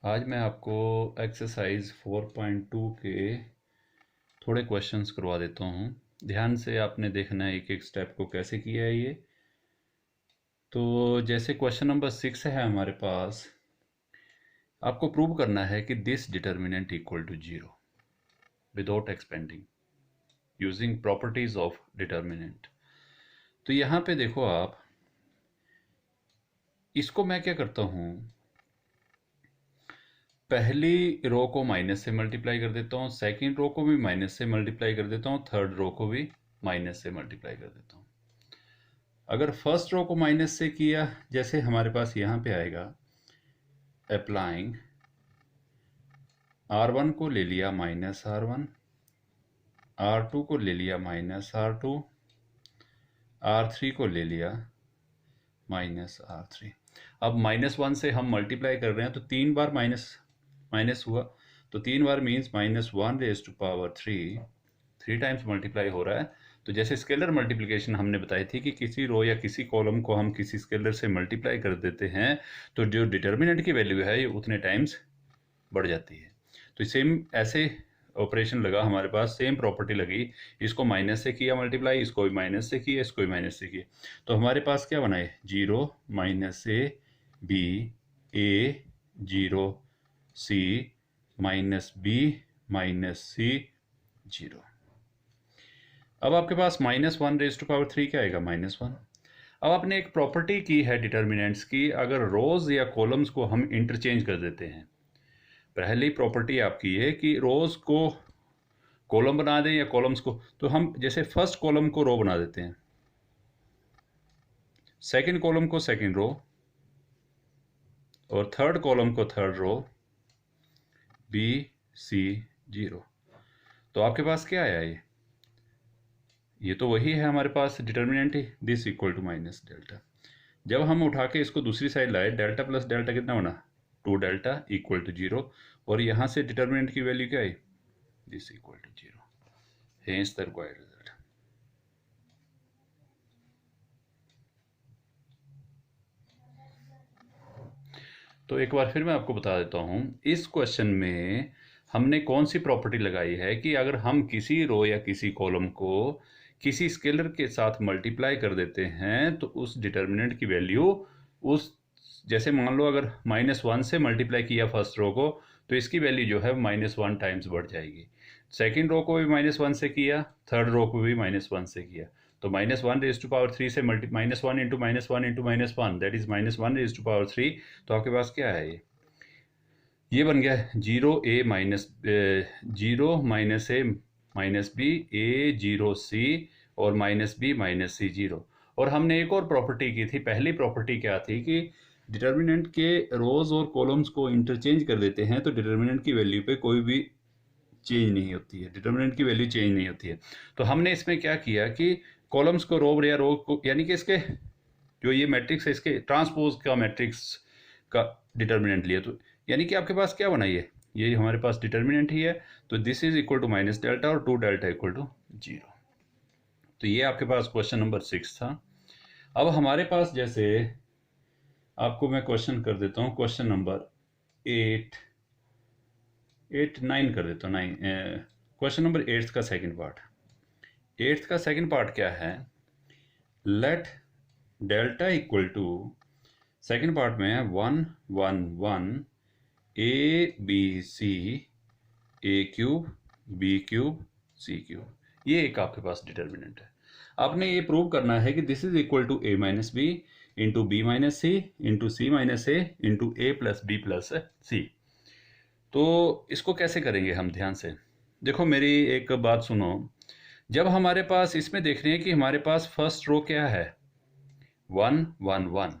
आज मैं आपको एक्सरसाइज 4.2 के थोड़े क्वेश्चंस करवा देता हूँ। ध्यान से आपने देखना है एक एक स्टेप को कैसे किया है ये। तो जैसे क्वेश्चन नंबर 6 है हमारे पास, आपको प्रूव करना है कि this determinant equal to 0 without expanding using properties of determinant. तो यहाँ पे देखो आप, इसको मैं क्या करता हूँ, पहली रो को माइनस से मल्टीप्लाई कर देता हूँ, सेकेंड रो को भी माइनस से मल्टीप्लाई कर देता हूँ, थर्ड रो को भी माइनस से मल्टीप्लाई कर देता हूँ। अगर फर्स्ट रो को माइनस से किया, जैसे हमारे पास यहाँ पे आएगा अप्लाइंग R1 को ले लिया माइनस R1, R2 को ले लिया माइनस R2, R3 को ले लिया माइनस R3। अब -1 से हम मल्टीप्लाई कर रहे हैं तो 3 बार माइनस माइनस हुआ, तो 3 बार means -1 raise to power 3 times multiply हो रहा है। तो जैसे स्केलर मल्टीप्लिकेशन हमने बताई थी कि किसी रो या किसी कॉलम को हम किसी स्केलर से मल्टीप्लाई कर देते हैं तो जो डिटर्मिनेंट की वैल्यू है ये उतने टाइम्स बढ़ जाती है। तो सेम ऐसे ऑपरेशन लगा हमारे पास, सेम प्रॉपर्टी लगी। इसको माइनस से किया मल्टीप्लाई, इसको भी माइनस से किया, इसको भी माइनस से किया, तो हमारे पास क्या बना है 0 minus A b a 0 c minus B minus c 0। अब आपके पास -1 रेज टू पावर 3 क्या आएगा -1। अब आपने एक प्रॉपर्टी की है डिटर्मिनेंट्स की, अगर रोज या कॉलम्स को हम इंटरचेंज कर देते हैं। पहली प्रॉपर्टी आपकी है कि रोज को कॉलम बना दें या कॉलम्स को, तो हम जैसे फर्स्ट कॉलम को रो बना देते हैं, सेकंड कॉलम को सेकंड रो और थर्ड कॉलम को थर्ड रो, बी सी 0। तो आपके पास क्या आया, ये तो वही है हमारे पास डिटर्मिनेंट ही, this equal to minus delta. जब हम उठा के इसको दूसरी साइड लाए, डेल्टा प्लस डेल्टा कितना होना 2 डेल्टा इक्वल टू 0, और यहाँ से डिटर्मिनेंट की वैल्यू क्या आई, this equal to 0, hence the required result. तो एक बार फिर मैं आपको बता देता हूँ, इस क्वेश्चन में हमने कौन सी प्रॉपर्टी लगाई है कि अगर हम किसी रो या किसी कॉलम को किसी स्केलर के साथ मल्टीप्लाई कर देते हैं तो उस डिटर्मिनेंट की वैल्यू उस, जैसे मान लो अगर -1 से मल्टीप्लाई किया फर्स्ट रो को, तो इसकी वैल्यू जो है -1 टाइम्स बढ़ जाएगी। सेकेंड रो को भी -1 से किया, थर्ड रो को भी -1 से किया, तो -1 रेज टू पावर 3 से -1 into -1 into -1 that is -1 raise to power 3। तो आपके पास क्या है, ये बन गया 0 a minus 0 minus A minus b a 0 c और माइनस बी माइनस सी 0। और हमने एक और प्रॉपर्टी की थी, पहली प्रॉपर्टी क्या थी कि डिटर्मिनेंट के रोज और कॉलम्स को इंटरचेंज कर देते हैं तो डिटर्मिनेंट की वैल्यू पे कोई भी चेंज नहीं होती है, डिटर्मिनेंट की वैल्यू चेंज नहीं होती है। तो हमने इसमें क्या किया कि कॉलम्स को रो या रो को, यानी कि इसके जो ये मैट्रिक्स है इसके ट्रांसपोज का मैट्रिक्स का डिटर्मिनेंट लिया, तो यानी कि आपके पास क्या बना, ये हमारे पास डिटर्मिनेंट ही है, तो this is equal to minus delta और 2 डेल्टा इक्वल टू 0। तो ये आपके पास क्वेश्चन नंबर 6 था। अब हमारे पास, जैसे आपको मैं क्वेश्चन कर देता हूँ, क्वेश्चन नंबर 9 कर देता हूँ, 9 क्वेश्चन नंबर 8 का सेकंड पार्ट। 8 का सेकंड पार्ट क्या है, let delta equal to, second part में 1 1 1 A B C A cube B cube C cube, ये एक आपके पास डिटर्मिनेंट है। आपने ये प्रूव करना है कि this is equal to a minus B into b minus C into C minus A into a plus B plus c. तो इसको कैसे करेंगे हम, ध्यान से देखो, मेरी एक बात सुनो। जब हमारे पास इसमें देख रहे हैं कि हमारे पास फर्स्ट रो क्या है 1 1 1,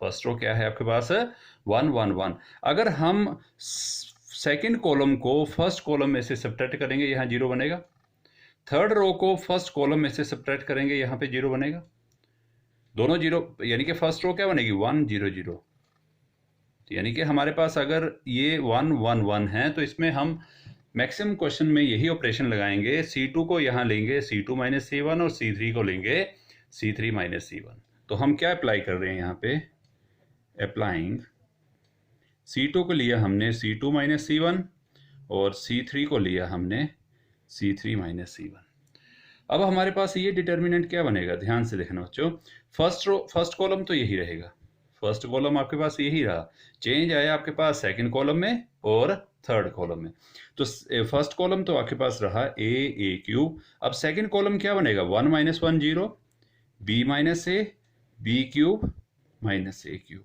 फर्स्ट रो क्या है आपके पास 1 1 1। अगर हम सेकंड कॉलम को फर्स्ट कॉलम में से सब्ट्रैक्ट करेंगे, यहाँ 0 बनेगा। थर्ड रो को फर्स्ट कॉलम में से सब्ट्रैक्ट करेंगे, यहाँ पे 0 बनेगा। दोनों 0, यानी कि फर्स्ट रो क्या बनेगी 1 0 0। तो यानी कि हमारे पास अगर ये 1 1 1 है तो इसमें हम मैक्सिमम क्वेश्चन में यही ऑपरेशन लगाएंगे, C2 को यहाँ लेंगे C2 माइनस C1 और C3 को लेंगे C3 माइनस C1। तो हम क्या अप्लाई कर रहे हैं यहाँ पे, अप्लाइंग C2 को लिया हमने C2 माइनस C1 और C3 को लिया हमने C3 माइनस C1। अब हमारे पास ये डिटर्मिनेंट क्या बनेगा, ध्यान से देखना बच्चों। फर्स्ट कॉलम तो यही रहेगा, फर्स्ट कॉलम आपके पास यही रहा, चेंज आया आपके पास सेकंड कॉलम में और थर्ड कॉलम में। तो फर्स्ट कॉलम तो आपके पास रहा ए क्यूब। अब सेकंड कॉलम क्या बनेगा, 1 minus 1 0, B minus A, B cube minus A cube.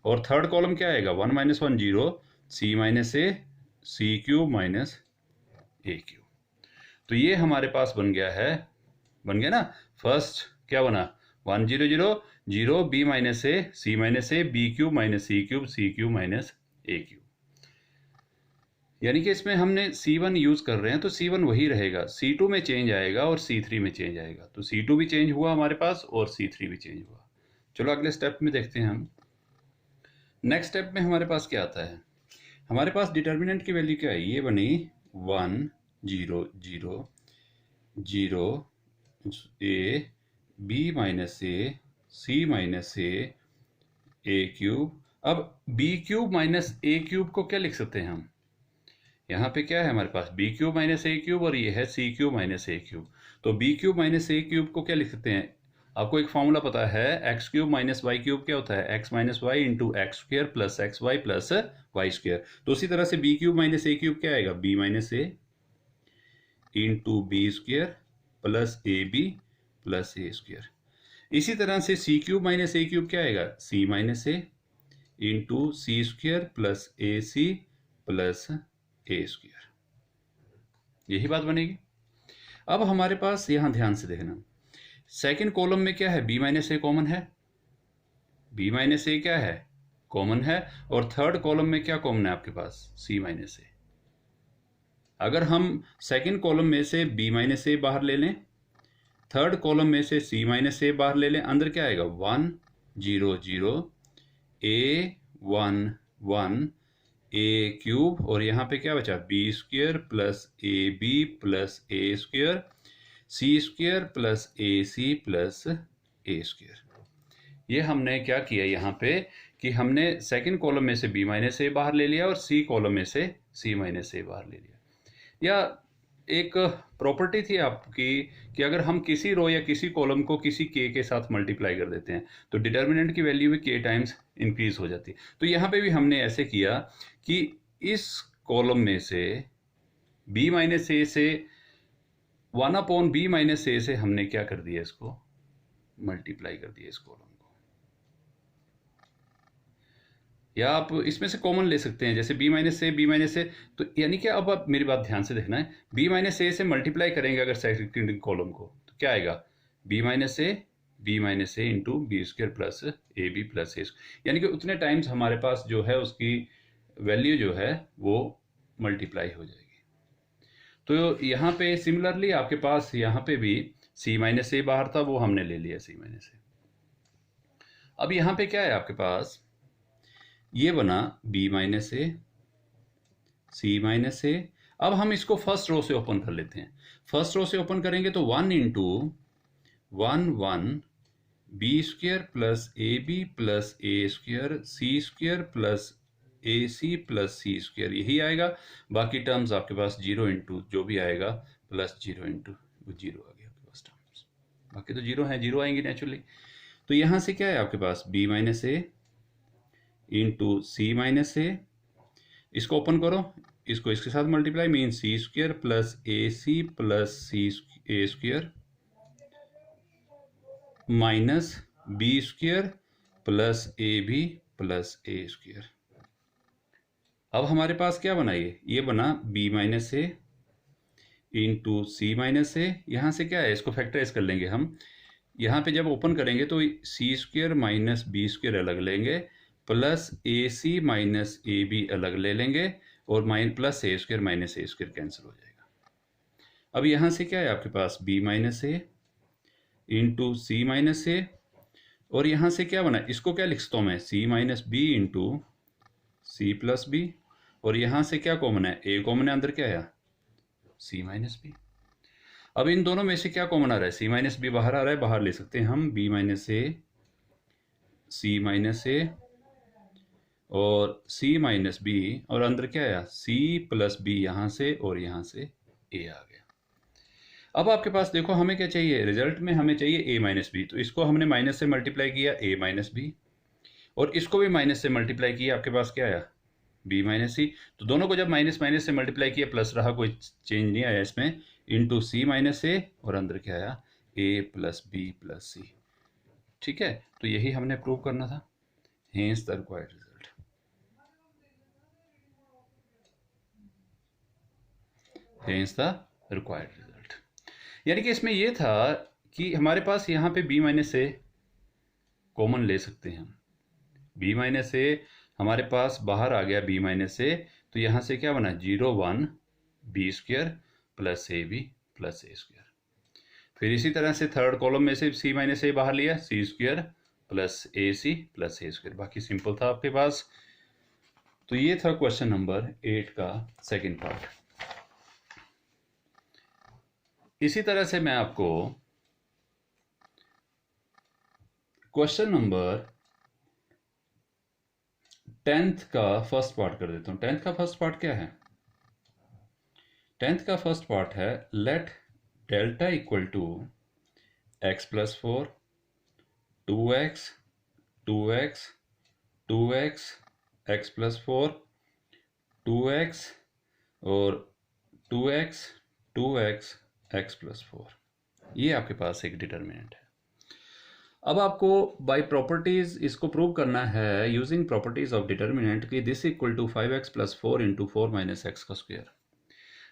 और थर्ड कॉलम क्या आएगा, 1 minus 1 0, c minus A, C cube minus A cube. तो ये हमारे पास बन गया ना। फर्स्ट क्या बना, 1 0 0 0, B minus A, C B cube minus C cube minus A cube. यानी कि इसमें हमने C1 यूज कर रहे हैं तो C1 वही रहेगा, C2 में चेंज आएगा और C3 में चेंज आएगा। तो C2 भी चेंज हुआ हमारे पास और C3 भी चेंज हुआ। चलो अगले स्टेप में देखते हैं हम। नेक्स्ट स्टेप में हमारे पास क्या आता है, हमारे पास डिटर्मिनेंट की वैल्यू क्या है, ये बनी 1 0 0 0 ए, B minus A, C minus A cube. अब B cube minus A cube को क्या लिख सकते हैं हम, यहाँ पे क्या है हमारे पास B cube minus A cube और ये है सी क्यूब माइनस ए क्यूब। तो B cube minus A cube को क्या लिख सकते हैं, आपको एक फॉर्मूला पता है, X cube minus Y cube क्या होता है, X minus Y into X square plus X Y plus Y square. तो उसी तरह से B cube minus A cube क्या आएगा, B minus A into B square plus A B plus A square. इसी तरह से C cube minus A cube क्या आएगा, C minus A into C square plus A C plus A square. यही बात बनेगी। अब हमारे पास यहां ध्यान से देखना, सेकंड कॉलम में क्या है, बी माइनस ए कॉमन है, बी माइनस ए क्या है कॉमन है, और थर्ड कॉलम में क्या कॉमन है आपके पास, सी माइनस ए। अगर हम सेकंड कॉलम में से बी माइनस ए बाहर ले लें, थर्ड कॉलम में से सी माइनस ए बाहर ले लें, अंदर क्या आएगा 1 0 0 ए 1 1 ए क्यूब, और यहाँ पे क्या बचा B square plus A B plus A square, C square plus A C plus A square. ये हमने क्या किया यहाँ पे कि हमने सेकंड कॉलम में से बी माइनस ए बाहर ले लिया और सी कॉलम में से सी माइनस ए बाहर ले लिया। या एक प्रॉपर्टी थी आपकी कि अगर हम किसी रो या किसी कॉलम को किसी के साथ मल्टीप्लाई कर देते हैं तो डिटर्मिनेंट की वैल्यू भी के टाइम्स इंक्रीज हो जाती है। तो यहाँ पे भी हमने ऐसे किया कि इस कॉलम में से b माइनस ए से 1 अपॉन बी माइनस ए से हमने क्या कर दिया, इसको मल्टीप्लाई कर दिया इस कॉलम को। या आप इसमें से कॉमन ले सकते हैं, जैसे b माइनस ए, तो यानी कि अब आप मेरी बात ध्यान से देखना है, b माइनस ए से मल्टीप्लाई करेंगे अगर सेकंड कॉलम को तो क्या आएगा, b minus A into B square plus A B plus a, यानी कि उतने टाइम्स हमारे पास जो है उसकी वैल्यू जो है वो मल्टीप्लाई हो जाएगी। तो यहाँ पे सिमिलरली आपके पास यहाँ पे भी c माइनस ए बाहर था, वो हमने ले लिया c माइनस ए। अब यहाँ पे क्या है आपके पास, ये बना b माइनस ए, सी माइनस ए। अब हम इसको फर्स्ट रो से ओपन कर लेते हैं। फर्स्ट रो से ओपन करेंगे तो 1 into 1 1 B square plus A B plus A square C square plus A C plus C square, यही आएगा। बाकी टर्म्स आपके पास 0 इंटू जो भी आएगा प्लस 0 इंटू 0 आ गया आपके पास टर्म्स, बाकी तो 0 है, 0 आएंगे नेचुरली। तो यहाँ से क्या है आपके पास b minus A into C minus A, इसको ओपन करो, इसको इसके साथ multiply, mean C square plus A C plus C A square minus B square plus A B plus A square. अब हमारे पास क्या बना, ये बना b minus A into C minus A. यहाँ से क्या है, इसको फैक्टराइज कर लेंगे हम। यहाँ पे जब ओपन करेंगे तो C square minus B square अलग लेंगे, plus A C minus A B अलग ले लेंगे, और plus A square minus A square cancel हो जाएगा। अब यहाँ से क्या है आपके पास b minus A into C minus A, और यहाँ से क्या बना, इसको क्या लिख सकता हूँ मैं, c minus B into C plus B, और यहाँ से क्या कॉमन है, a कॉमन है, अंदर क्या आया c माइनस बी। अब इन दोनों में से क्या कॉमन आ रहा है, c माइनस बी बाहर आ रहा है, बाहर ले सकते हैं हम b minus A C minus A और c माइनस बी, और अंदर क्या आया c प्लस बी, यहाँ से और यहाँ से a आ गया। अब आपके पास देखो हमें क्या चाहिए, रिजल्ट में हमें चाहिए a माइनस बी, तो इसको हमने माइनस से मल्टीप्लाई किया a माइनस बी, और इसको भी माइनस से मल्टीप्लाई किया, आपके पास क्या आया b माइनस सी। तो दोनों को जब माइनस माइनस से मल्टीप्लाई किया प्लस रहा, कोई चेंज नहीं आया इसमें, इंटू सी माइनस ए, और अंदर क्या आया a प्लस बी प्लस सी। ठीक है, तो यही हमने प्रूव करना था, hence the required result. Hence the required result, यानी कि इसमें यह था कि हमारे पास यहाँ पे b माइनस ए कॉमन ले सकते हैं हम। b माइनस ए हमारे पास बाहर आ गया b माइनस ए, तो यहाँ से क्या बना 0 1 B square plus A B plus A square. फिर इसी तरह से थर्ड कॉलम में से c माइनस ए बाहर लिया, सी square plus A C plus A square, बाकी सिंपल था आपके पास। तो ये था क्वेश्चन नंबर 8 का सेकंड पार्ट। इसी तरह से मैं आपको क्वेश्चन नंबर 10th का फर्स्ट पार्ट कर देता हूं। 10th का फर्स्ट पार्ट क्या है? 10th का फर्स्ट पार्ट है let delta equal to X plus 4, 2x 2x 2x x plus 4, 2x और 2x 2x x प्लस 4। ये आपके पास एक डिटर्मिनेंट है। अब आपको बाय प्रॉपर्टीज इसको प्रूव करना है यूजिंग प्रॉपर्टीज ऑफ डिटर्मिनेंट कि this equal to 5x plus 4 into 4 minus X का स्क्वायर।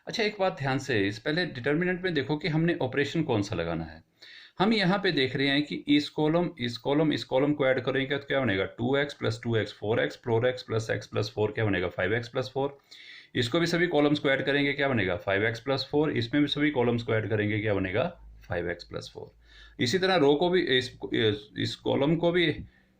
अच्छा, एक बात ध्यान से, इस पहले डिटर्मिनेंट में देखो कि हमने ऑपरेशन कौन सा लगाना है। हम यहाँ पे देख रहे हैं कि इस कॉलम इस कॉलम इस कॉलम को ऐड करेंगे तो क्या बनेगा 2x plus 2x 4x 4x plus x plus 4 क्या बनेगा 5x प्लस 4। इसको भी सभी कॉलम्स को ऐड करेंगे क्या बनेगा 5x प्लस 4। इसमें भी सभी कॉलम्स को ऐड करेंगे क्या बनेगा 5x प्लस 4। इसी तरह रो को भी इस कॉलम को भी,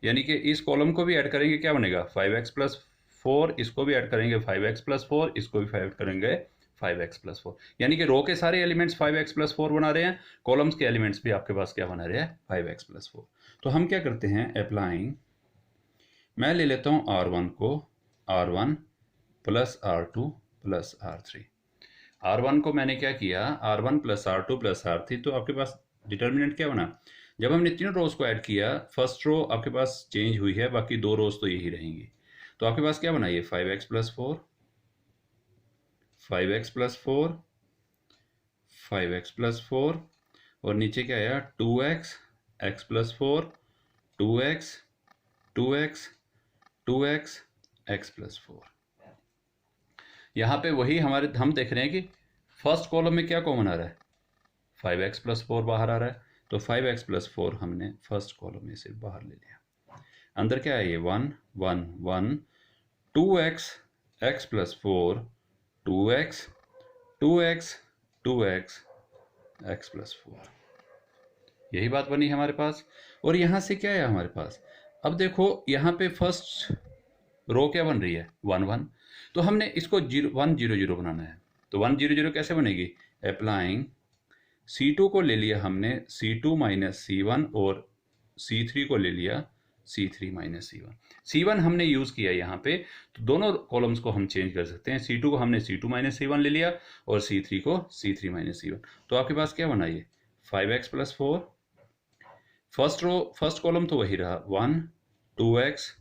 यानी कि इस कॉलम को भी ऐड करेंगे क्या बनेगा 5x प्लस 4। इसको भी ऐड करेंगे 5x प्लस 4, इसको भी ऐड करेंगे 5x प्लस 4। यानी कि रो के सारे एलिमेंट्स 5x प्लस 4 बना रहे हैं, कॉलम्स के एलिमेंट्स भी आपके पास क्या बना रहे हैं 5x प्लस 4। तो हम क्या करते हैं अप्लाइंग, मैं ले लेता हूं R1 को R1 plus R2 plus R3। R1 को मैंने क्या किया R1 plus R2 plus R3, तो आपके पास डिटर्मिनेंट क्या बना, जब हमने तीनों रोज को ऐड किया फर्स्ट रो आपके पास चेंज हुई है, बाकी दो रोज तो यही रहेंगी। तो आपके पास क्या बना ये 5x plus 4 5x plus 4 5x plus 4, और नीचे क्या आया 2x x plus 4 2x 2x 2x x plus 4। यहाँ पे वही हमारे हम देख रहे हैं कि फर्स्ट कॉलम में क्या कॉमन आ रहा है 5x प्लस 4 बाहर आ रहा है, तो 5x प्लस 4 हमने फर्स्ट कॉलम में से बाहर ले लिया। अंदर क्या है ये 1 1 1 2x x plus 4 2x 2x 2x x plus 4, यही बात बनी हमारे पास। और यहाँ से क्या है हमारे पास, अब देखो यहाँ पे फर्स्ट रो क्या बन रही है 1 1, तो हमने इसको 1 0 0 बनाना है। तो 1 0 0 कैसे बनेगी, अप्लाइंग C2 को ले लिया हमने C2 माइनस C1, और C3 को ले लिया C3 माइनस C1। C1 हमने यूज़ किया यहाँ पे, तो दोनों कॉलम्स को हम चेंज कर सकते हैं। C2 को हमने C2 माइनस C1 ले लिया, और C3 को C3 माइनस C1। तो आपके पास क्या बना ये 5x plus 4, first row first column तो वही रहा 1 2x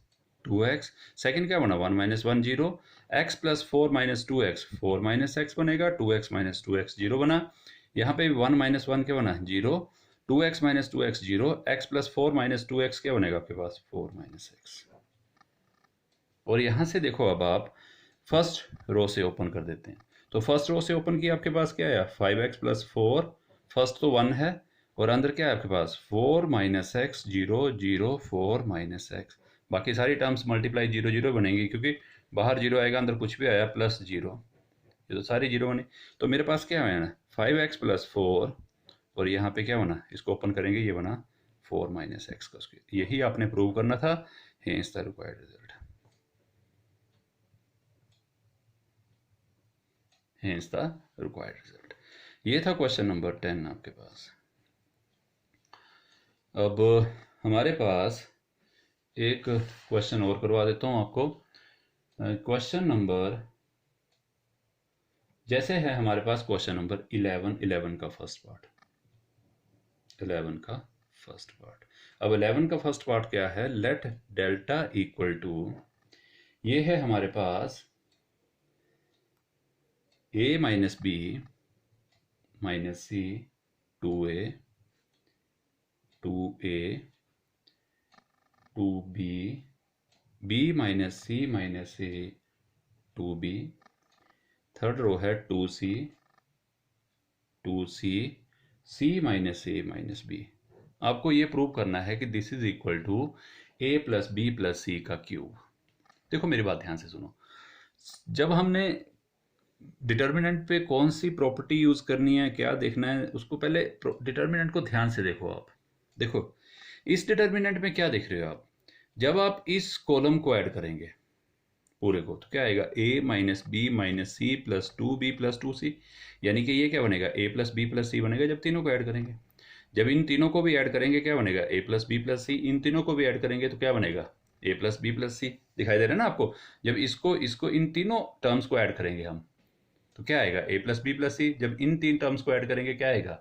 2x, सेकंड क्या बना 1 minus 1 0, x plus 4 minus 2x 4 minus x बनेगा, 2x माइनस 2x 0 बना। यहाँ पे 1 माइनस 1 क्या बना 0, 2x minus 2x 0, x plus 4 minus 2x क्या बनेगा आपके पास 4 माइनस x। और यहाँ से देखो अब आप फर्स्ट रो से ओपन कर देते हैं, तो फर्स्ट रो से ओपन किया आपके पास क्या आया 5x प्लस 4, फर्स्ट तो 1 है, और अंदर क्या है आपके पास 4 माइनस एक्स 0 0 4 माइनस एक्स। बाकी सारी टर्म्स मल्टीप्लाई 0 0 बनेंगी, क्योंकि बाहर 0 आएगा, अंदर कुछ भी आया प्लस 0, ये तो सारी 0 बनी। तो मेरे पास क्या है 5x प्लस 4, और यहाँ पे क्या बना, इसको ओपन करेंगे ये बना 4 माइनस एक्स का स्क्वायर। यही आपने प्रूव करना था, hence the required result, hence the required result. ये था क्वेश्चन नंबर 10 आपके पास। अब हमारे पास एक क्वेश्चन और करवा देता हूँ आपको। क्वेश्चन नंबर, जैसे है हमारे पास क्वेश्चन नंबर 11 का फर्स्ट पार्ट, 11 का फर्स्ट पार्ट। अब 11 का फर्स्ट पार्ट क्या है, लेट डेल्टा इक्वल टू, ये है हमारे पास a minus B minus C 2a 2a 2b b minus C minus a 2b, third row है 2c 2c c minus a minus b। आपको ये प्रूव करना है कि this is equal to a plus B plus C का cube. देखो मेरी बात ध्यान से सुनो, जब हमने डिटर्मिनेंट पे कौन सी प्रॉपर्टी यूज करनी है, क्या देखना है, उसको पहले डिटर्मिनेंट को ध्यान से देखो। आप देखो इस डिटर्मिनेंट में क्या देख रहे हो आप, जब आप इस कॉलम को ऐड करेंगे पूरे को तो क्या आएगा, a minus B minus C plus 2b plus 2c, यानी कि ये क्या बनेगा, a plus B plus C बनेगा जब तीनों को ऐड करेंगे। जब इन तीनों को भी ऐड करेंगे क्या बनेगा, a प्लस बी प्लस सी, इन तीनों को भी ऐड करेंगे तो क्या बनेगा, a प्लस बी प्लस सी। दिखाई दे रहा है ना आपको, जब इसको इसको इन तीनों टर्म्स को ऐड करेंगे हम तो क्या आएगा, a प्लस बी प्लस सी। जब इन तीन टर्म्स को ऐड करेंगे क्या आएगा,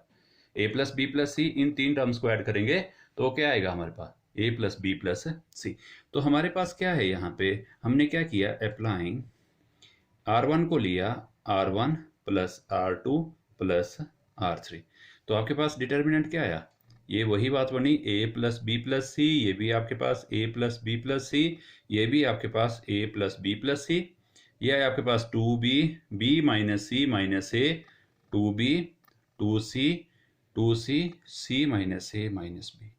a प्लस बी प्लस सी। इन तीन टर्म्स को ऐड करेंगे तो क्या आएगा हमारे पास, a plus B plus c. तो हमारे पास क्या है, यहाँ पे हमने क्या किया, अप्लाइंग R1 को लिया R1 plus R2 plus R3, तो आपके पास डिटर्मिनेंट क्या आया, ये वही बात बनी, a plus B plus C, ये भी आपके पास a plus B plus C, ये भी आपके पास a plus B plus C, ये है आपके पास 2b b minus C minus a 2b 2c 2c c minus a minus b।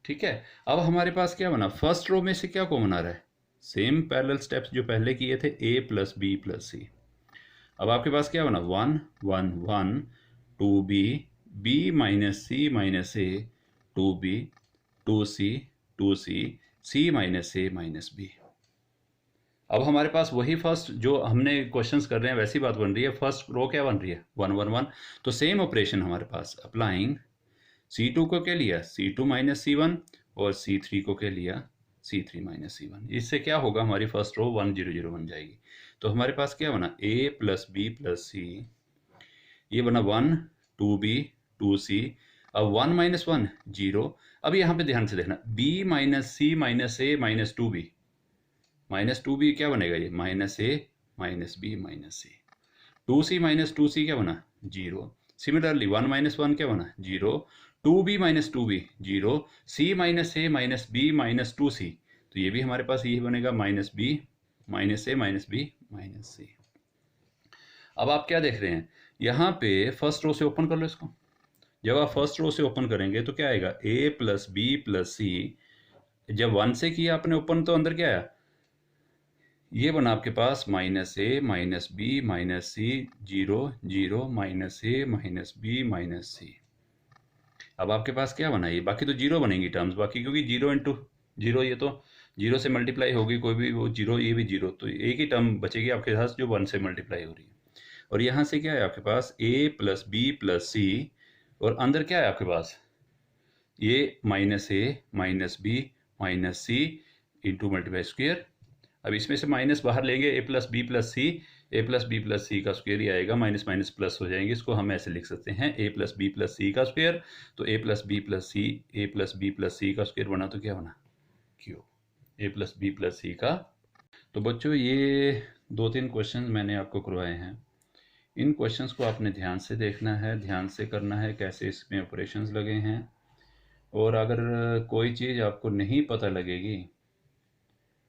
ठीक है, अब हमारे पास क्या बना, फर्स्ट रो में से क्या कॉमन आ रहा है, सेम पैरेलल स्टेप्स जो पहले किए थे, a प्लस बी प्लस सी। अब आपके पास क्या बना, 1 1 1 2b b minus C minus a 2b 2c 2c c minus a minus b। अब हमारे पास वही फर्स्ट जो हमने क्वेश्चंस कर रहे हैं वैसी बात बन रही है, फर्स्ट रो क्या बन रही है, 1 1 1। तो सेम ऑपरेशन हमारे पास, अप्लाइंग C2 को क्या लिया, C2 माइनस C1, और C3 को क्या लिया, C3 माइनस C1। इससे क्या होगा, हमारी फर्स्ट रो 1 0 0 बन जाएगी। तो हमारे पास क्या बना, a plus B plus C, ये बना 1 2b 2c। अब 1 माइनस 1 0। अब यहाँ पे ध्यान से देखना, b minus C minus a minus 2b, minus 2b क्या बनेगा, ये minus a minus b minus c। 2c minus 2c क्या बना, 0। सिमिलरली 1 माइनस 1 क्या बना, 0। 2b minus 2b 0, c minus a minus b minus 2c, तो ये भी हमारे पास यही बनेगा, minus b minus a minus b minus c। अब आप क्या देख रहे हैं, यहाँ पे फर्स्ट रो से ओपन कर लो इसको। जब आप फर्स्ट रो से ओपन करेंगे तो क्या आएगा, a प्लस बी प्लस सी। जब 1 से किया आपने ओपन तो अंदर क्या आया, ये बना आपके पास माइनस ए minus B minus c 0 0 minus ए माइनस बी माइनस सी। अब आपके पास क्या बना, ये बाकी तो जीरो बनेंगी टर्म्स बाकी, क्योंकि 0 इंटू 0, ये तो 0 से मल्टीप्लाई होगी कोई भी, वो 0 ये भी 0, तो एक ही टर्म बचेगी आपके पास जो 1 से मल्टीप्लाई हो रही है। और यहाँ से क्या है आपके पास, a plus B plus C, और अंदर क्या है आपके पास, ये माइनस ए माइनस बी माइनस सी इंटू मल्टीप्लाई स्क्वेयर। अब इसमें से माइनस बाहर लेंगे, a plus B plus C, A plus B plus C का स्क्वेयर ही आएगा, माइनस माइनस प्लस हो जाएंगे, इसको हम ऐसे लिख सकते हैं a plus B plus C का स्क्वेयर। तो a plus B plus C, A plus B plus C का स्क्वेयर बना तो क्या बना, cube, a plus B plus C का। तो बच्चों ये 2-3 क्वेश्चन मैंने आपको करवाए हैं, इन क्वेश्चंस को आपने ध्यान से देखना है, ध्यान से करना है, कैसे इसमें ऑपरेशंस लगे हैं। और अगर कोई चीज़ आपको नहीं पता लगेगी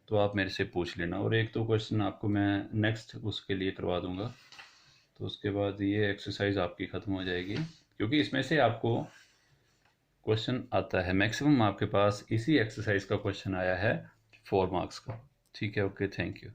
तो आप मेरे से पूछ लेना, और 1-2 क्वेश्चन आपको मैं नेक्स्ट उसके लिए करवा दूंगा, तो उसके बाद ये एक्सरसाइज आपकी ख़त्म हो जाएगी, क्योंकि इसमें से आपको क्वेश्चन आता है मैक्सिमम, आपके पास इसी एक्सरसाइज का क्वेश्चन आया है 4 मार्क्स का। ठीक है, ओके, थैंक यू।